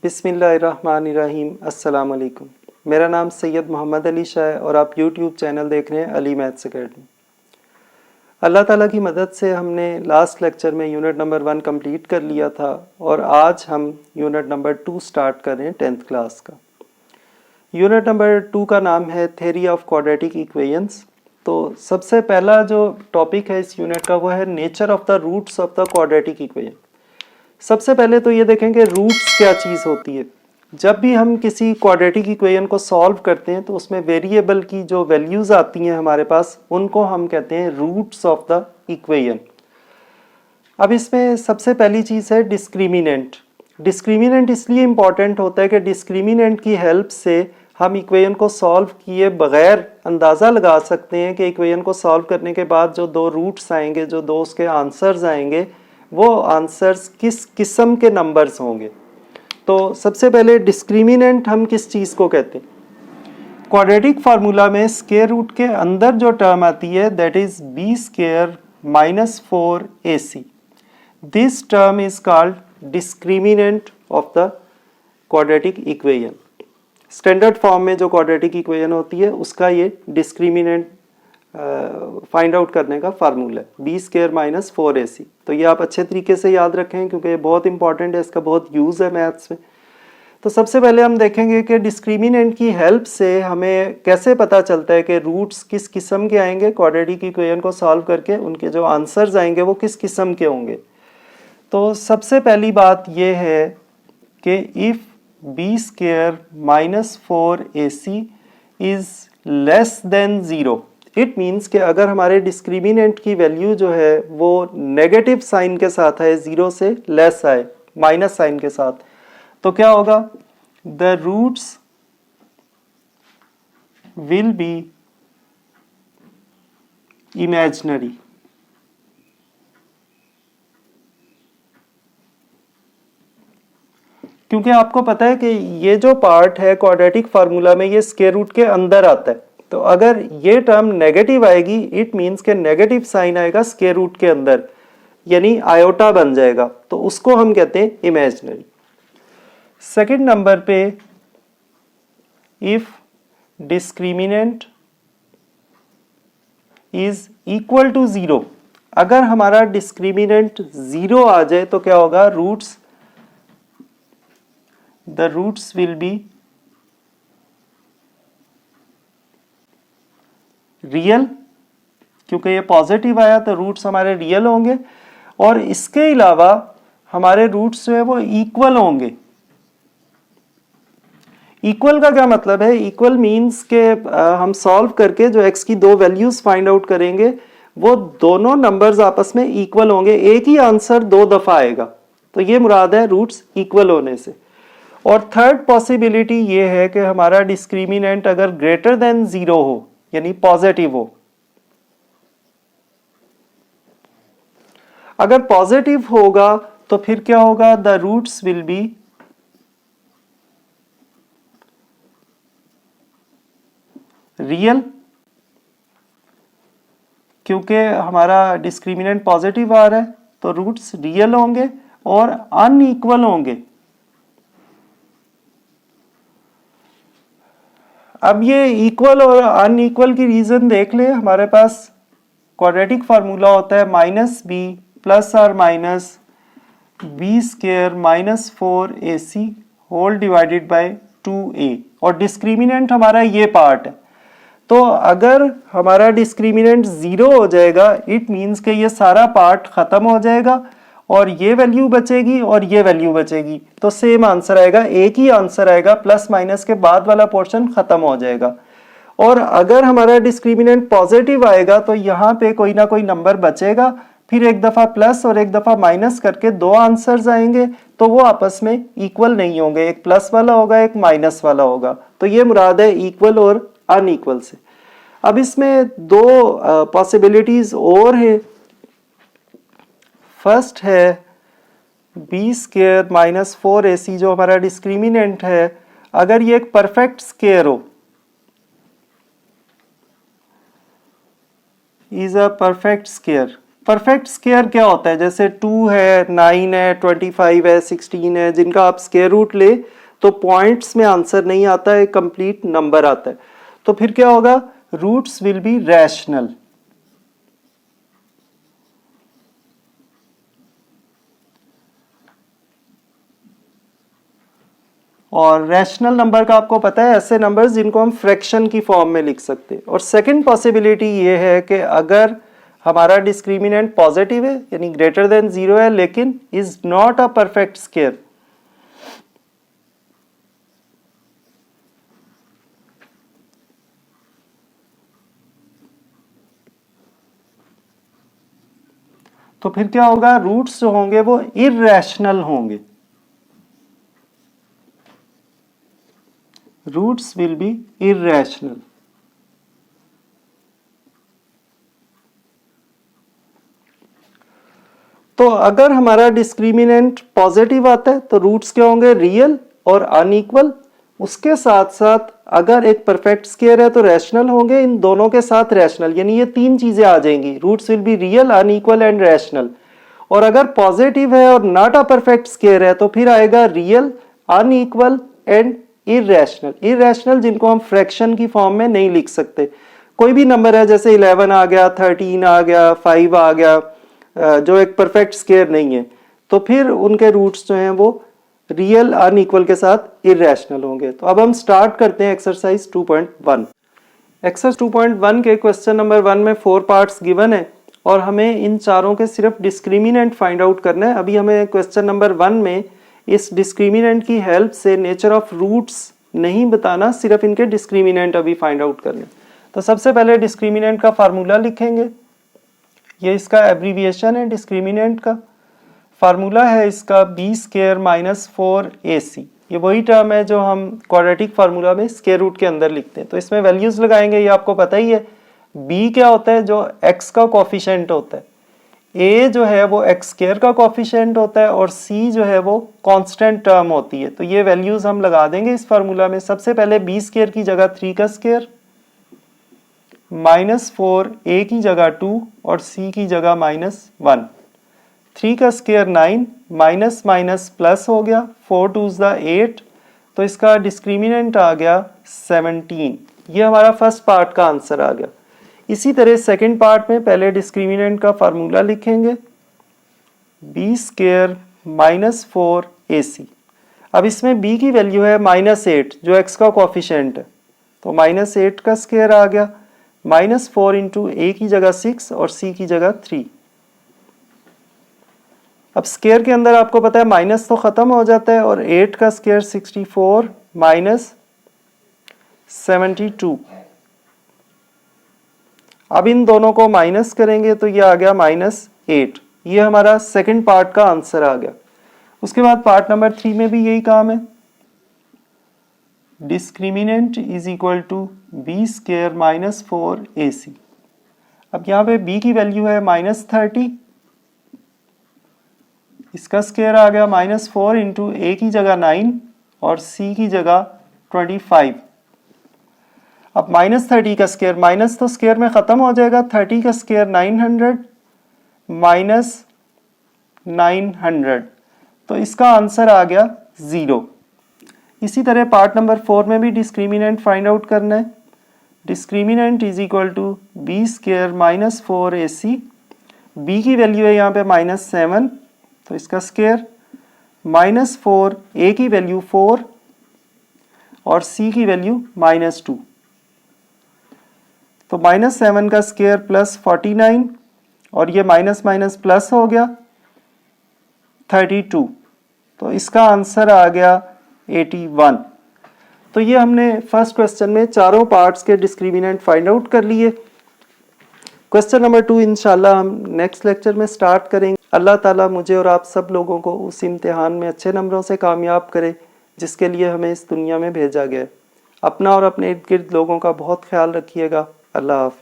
बिस्मिल्लाहिर्रहमानिर्रहीम। अस्सलाम वालेकुम। मेरा नाम सैयद मोहम्मद अली शाह है और आप यूट्यूब चैनल देख रहे हैं अली मैथ्स अकेडमी। अल्लाह ताला की मदद से हमने लास्ट लेक्चर में यूनिट नंबर 1 कंप्लीट कर लिया था और आज हम यूनिट नंबर 2 स्टार्ट कर रहे हैं 10th क्लास का। यूनिट नंबर 2 का नाम है थ्योरी ऑफ क्वाड्रेटिक इक्वेशंस। तो सबसे पहला जो टॉपिक है इस यूनिट का वो है nature of the roots of the quadratic equation. सबसे पहले तो ये देखेंगे रूट्स क्या चीज़ होती है। जब भी हम किसी क्वाड्रेटिक इक्वेशन को सॉल्व करते हैं तो उसमें वेरिएबल की जो वैल्यूज़ आती हैं हमारे पास उनको हम कहते हैं रूट्स ऑफ द इक्वेशन। अब इसमें सबसे पहली चीज़ है डिस्क्रिमिनेंट। डिस्क्रिमिनेंट इसलिए इम्पॉर्टेंट होता है कि डिस्क्रिमिनेंट की हेल्प से हम इक्वेशन को सॉल्व किए बगैर अंदाज़ा लगा सकते हैं कि इक्वेशन को सॉल्व करने के बाद जो दो रूट्स आएंगे, जो दो उसके आंसर्स आएंगे, वो आंसर्स किस किस्म के नंबर्स होंगे। तो सबसे पहले डिस्क्रिमिनेंट हम किस चीज़ को कहते हैं। क्वाड्रेटिक फार्मूला में स्क्वायर रूट के अंदर जो टर्म आती है that is b square minus 4ac। This term is called discriminant of the quadratic equation. Standard form में जो क्वाड्रेटिक इक्वेशन होती है उसका ये डिस्क्रिमिनेंट फाइंड आउट करने का फार्मूला है बी स्क्वायर माइनस 4ac। तो ये आप अच्छे तरीके से याद रखें क्योंकि ये बहुत इंपॉर्टेंट है, इसका बहुत यूज़ है मैथ्स में। तो सबसे पहले हम देखेंगे कि डिस्क्रिमिनेंट की हेल्प से हमें कैसे पता चलता है कि रूट्स किस किस्म के आएंगे। क्वाड्रेटिक इक्वेशन को सॉल्व करके उनके जो आंसर्स आएंगे वो किस किस्म के होंगे। तो सबसे पहली बात यह है कि if b square minus 4ac is less than 0, it means कि अगर हमारे डिस्क्रिमिनेंट की वैल्यू जो है वो नेगेटिव साइन के साथ है, 0 से लेस आए, माइनस साइन के साथ, तो क्या होगा, the roots will be imaginary. क्योंकि आपको पता है कि ये जो पार्ट है क्वाड्रेटिक फार्मूला में ये स्क्वायर रूट के अंदर आता है। तो अगर ये टर्म नेगेटिव आएगी इट मीन्स के नेगेटिव साइन आएगा स्क्वायर रूट के अंदर, यानी आयोटा बन जाएगा, तो उसको हम कहते हैं इमेजिनरी। सेकंड नंबर पे if discriminant is equal to 0, अगर हमारा डिस्क्रिमिनेंट 0 आ जाए तो क्या होगा, the roots will be real. क्योंकि ये पॉजिटिव आया तो रूट्स हमारे रियल होंगे और इसके अलावा हमारे रूट्स जो है वो इक्वल होंगे। इक्वल का क्या मतलब है, इक्वल मीन्स के हम सॉल्व करके जो x की दो वैल्यूज फाइंड आउट करेंगे वो दोनों नंबर्स आपस में इक्वल होंगे, एक ही आंसर 2 दफा आएगा। तो ये मुराद है रूट्स इक्वल होने से। और थर्ड पॉसिबिलिटी ये है कि हमारा डिस्क्रिमिनेंट अगर ग्रेटर देन 0 हो, यानी पॉजिटिव हो। अगर पॉजिटिव होगा तो फिर क्या होगा, the roots will be real. क्योंकि हमारा डिस्क्रिमिनेंट पॉजिटिव आ रहा है तो रूट्स रियल होंगे और अनइक्वल होंगे। अब ये इक्वल और अनइक्वल की रीजन देख ले। हमारे पास क्वाड्रेटिक फार्मूला होता है माइनस बी प्लस और minus b square minus 4ac whole divided by 2a और डिस्क्रिमिनेंट हमारा ये पार्ट है। तो अगर हमारा डिस्क्रिमिनेंट 0 हो जाएगा इट मीन्स कि ये सारा पार्ट खत्म हो जाएगा और ये वैल्यू बचेगी और ये वैल्यू बचेगी, तो सेम आंसर आएगा, एक ही आंसर आएगा, प्लस माइनस के बाद वाला पोर्शन खत्म हो जाएगा। और अगर हमारा डिस्क्रिमिनेंट पॉजिटिव आएगा तो यहाँ पे कोई ना कोई नंबर बचेगा, फिर एक दफा प्लस और एक दफा माइनस करके दो आंसर्स आएंगे तो वो आपस में इक्वल नहीं होंगे, एक प्लस वाला होगा एक माइनस वाला होगा। तो ये मुराद है इक्वल और अनइक्वल से। अब इसमें दो पॉसिबिलिटीज और है। फर्स्ट है बी स्क्वायर माइनस 4ac जो हमारा डिस्क्रिमिनेंट है, अगर ये एक परफेक्ट स्क्वायर हो, is a perfect square, perfect square क्या होता है, जैसे 2 है, 9 है, 25 है, 16 है, जिनका आप स्क्वायर रूट ले तो पॉइंट्स में आंसर नहीं आता है, कंप्लीट नंबर आता है। तो फिर क्या होगा, रूट्स विल बी रैशनल। और रैशनल नंबर का आपको पता है, ऐसे नंबर्स जिनको हम फ्रैक्शन की फॉर्म में लिख सकते हैं। और सेकंड पॉसिबिलिटी ये है कि अगर हमारा डिस्क्रिमिनेंट पॉजिटिव है यानी ग्रेटर देन 0 है लेकिन is not a perfect square, तो फिर क्या होगा, रूट्स जो होंगे वो इर्रेशनल होंगे, रूट्स विल बी इर्रेशनल। तो अगर हमारा डिस्क्रिमिनेंट पॉजिटिव आता है तो रूट्स क्या होंगे, रियल और अनइक्वल। उसके साथ साथ अगर एक परफेक्ट स्क्वायर है तो रैशनल होंगे, इन दोनों के साथ रैशनल, यानी ये तीन चीजें आ जाएंगी, roots will be real, unequal and rational. और अगर पॉजिटिव है और नॉट अ परफेक्ट स्क्वायर है तो फिर आएगा real, unequal and irrational. Irrational जिनको हम फ्रैक्शन की फॉर्म में नहीं लिख सकते। कोई भी नंबर है जैसे 11 आ गया, 13 आ गया, 5 आ गया, जो एक परफेक्ट स्क्वायर नहीं है, तो फिर उनके रूट्स जो हैं वो रियल अनइक्वल के साथ इररेशनल होंगे। तो अब हम स्टार्ट करते हैं एक्सरसाइज 2.1। एक्सरसाइज 2.1 के क्वेश्चन नंबर 1 में 4 पार्ट्स गिवन है और हमें इन चारों के सिर्फ डिस्क्रिमिनेंट फाइंड आउट करना है। अभी हमें क्वेश्चन नंबर 1 में इस डिस्क्रिमिनेंट की हेल्प से नेचर ऑफ रूट्स नहीं बताना, सिर्फ इनके डिस्क्रिमिनेंट अभी फाइंड आउट करने। तो सबसे पहले डिस्क्रिमिनेंट का फार्मूला लिखेंगे, ये इसका एब्रीविएशन है डिस्क्रिमिनेंट का। फार्मूला है इसका बी स्क्वायर माइनस 4ac। ये वही टर्म है जो हम क्वाड्रेटिक फार्मूला में स्क्वायर रूट के अंदर लिखते हैं। तो इसमें वैल्यूज लगाएंगे, ये आपको पता ही है। b क्या होता है, जो x का कोफिशिएंट होता है। a जो है वो x स्क्वायर का कोफिशिएंट होता है और c जो है वो कांस्टेंट टर्म होती है। तो ये वैल्यूज हम लगा देंगे इस फार्मूला में। सबसे पहले b स्क्वायर की जगह 3 का स्क्वायर, -4, a की जगह 2 और c की जगह -1। 3 का स्क्वायर 9, माइनस माइनस प्लस हो गया, 4 2s 8, तो इसका डिस्क्रिमिनेंट आ गया 17। ये हमारा फर्स्ट पार्ट का आंसर आ गया। इसी तरह सेकंड पार्ट में पहले डिस्क्रिमिनेंट का फार्मूला लिखेंगे, बी स्क्वायर माइनस 4ac। अब इसमें b की वैल्यू है -8 जो x का कोफिशिएंट है, तो -8 का स्क्वायर आ गया, -4 इंटू a की जगह 6 और c की जगह 3। अब स्क्वायर के अंदर आपको पता है माइनस तो खत्म हो जाता है और 8 का स्क्वायर 64 माइनस 72। अब इन दोनों को माइनस करेंगे तो ये आ गया -8। ये हमारा सेकंड पार्ट का आंसर आ गया। उसके बाद पार्ट नंबर 3 में भी यही काम है, discriminant is equal to b square minus 4ac। अब यहाँ पे b की वैल्यू है -30, इसका स्क्वायर आ गया -4 इंटू a की जगह 9 और c की जगह 25। अब -30 का स्क्वायर, माइनस तो स्क्वायर में खत्म हो जाएगा, 30 का स्क्वायर 900 माइनस 900, तो इसका आंसर आ गया 0। इसी तरह पार्ट नंबर 4 में भी डिस्क्रिमिनेंट फाइंड आउट करना है। Discriminant is equal to b square minus 4ac। b की वैल्यू है यहाँ पे -7, तो इसका स्क्वायर -4, a की वैल्यू 4 और c की वैल्यू -2, तो -7 का स्क्वायर प्लस 49 और ये माइनस माइनस प्लस हो गया 32, तो इसका आंसर आ गया 81। तो ये हमने फर्स्ट क्वेश्चन में चारों पार्ट्स के डिस्क्रिमिनेंट फाइंड आउट कर लिए। क्वेश्चन नंबर 2 इंशाल्लाह हम नेक्स्ट लेक्चर में स्टार्ट करेंगे। अल्लाह ताला मुझे और आप सब लोगों को उस इम्तिहान में अच्छे नंबरों से कामयाब करे जिसके लिए हमें इस दुनिया में भेजा गया है। अपना और अपने इर्द गिर्द लोगों का बहुत ख्याल रखिएगा। अल्लाह हाफिज़।